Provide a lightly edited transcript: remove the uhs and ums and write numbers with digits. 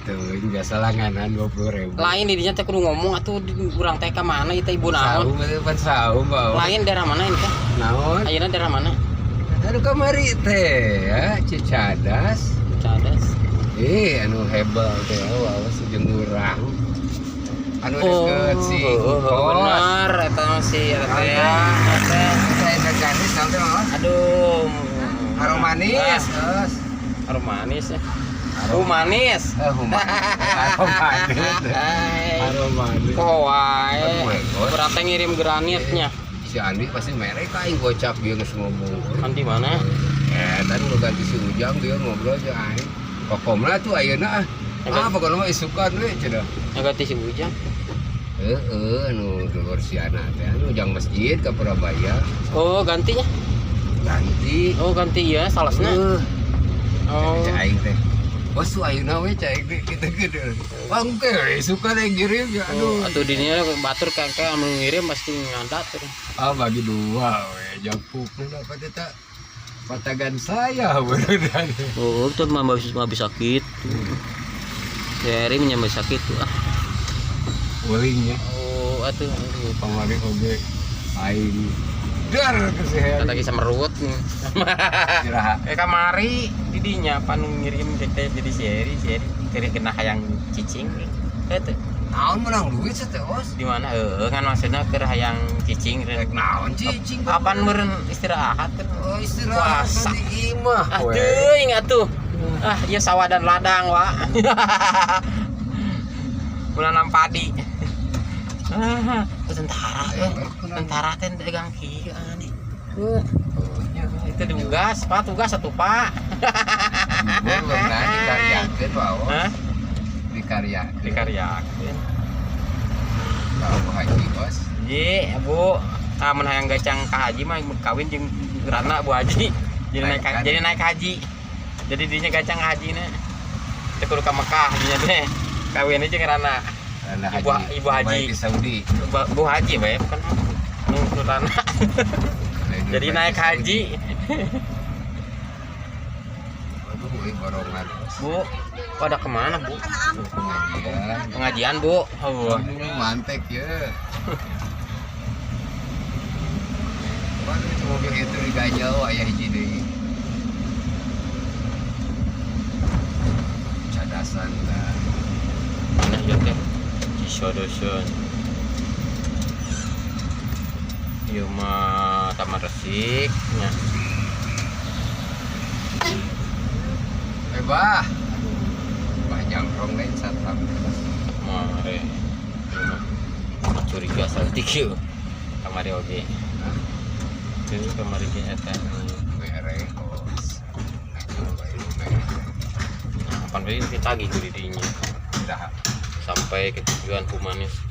Tuh biasa langganan 20.000. Lain didinya teh kudu ngomong atuh urang teh ka mana ieu teh ibu naon? Saum bawa. Lain daerah mana ini teh? Naon? Ayeuna daerah mana? Aduh kamari teh ya Cicadas. Cadas. Anu hebel teh awas jeung urang. Anu deket si benar eta masih eta ya. Saya ganis sampai mah. Aduh. Harum manis. Terus Harum manis ya. Harum manis. Harum manis. Kok wae. Berat teh ngirim granitnya. Si Andi pasti merek aing gocap dia geus ngomong. Kan di mana? Tadi udah ganti si Ujang dia ngobrol aja aing. Kokomna tuh ayeuna pokoknya mah isukan we cenah. Ganti si Ujang. Anu dulur si anak teh anu Ujang masjid ke Surabaya. Oh, gantinya. Ganti. Oh, ganti ya salasna. Oh. Aing teh. Bos tuh ayeuna we cai kita gede. Bangke suka yang ngirim ya aduh. Atuh dininya batur kakek anu ngirim pasti ngadat tuh. Bagi dua we japukna dapat eta patagan saya beneran. Oh, itu mah bisa sakit. Seri menyambut sakit tuh. Ulingnya. Oh, atuh pamari oge aing dar kesehatan. kata kisah merut nih. Kiraha. Kamari didinya panu ngirim teh jadi seri kiri kena hayang cicing. Eta Naon menang duit teh os? di mana? Kan maksudnya keur hayang cicing. Naon cicing? Kapan meureun istirahat? Oh, istirahat di imah. Teuing atuh. Ieu sawah dan ladang, Wak. Menanam padi. Tentara teh dagang kieu nih. Itu tugas, Pak, tugas satu, Pak. Dikaryakeun wae. Dikaryakeun. Kalau haji bos. Ye, Bu. Mun hayang gacang ka haji mah kawin jeung gerana Bu Haji. Jadi naik haji. Jadi dinya gacang hajina. Teh kudu ka Mekah dinya teh. Kawin aja gerana. Ibu Haji di Saudi. Bu Haji bae bukan nu gerana. Jadi naik haji. Aduh, borongan. Bu, pada kemana Bu? Pengajian. Pengajian Bu. Oh, Mantek ya. Waduh, itu mobil itu diganjel ayah hiji deui. Cadasan dah. mana ieu teh? Cisodosun. Ieu mah Taman Resik nya. Bah. Banyak rong lain satpam. Mare. Curiga salti kieu. Kamari oge. Jadi kamari ge eta Mere bos. kapan bae ditagih ku didinya Udah sampai ke tujuan humanis.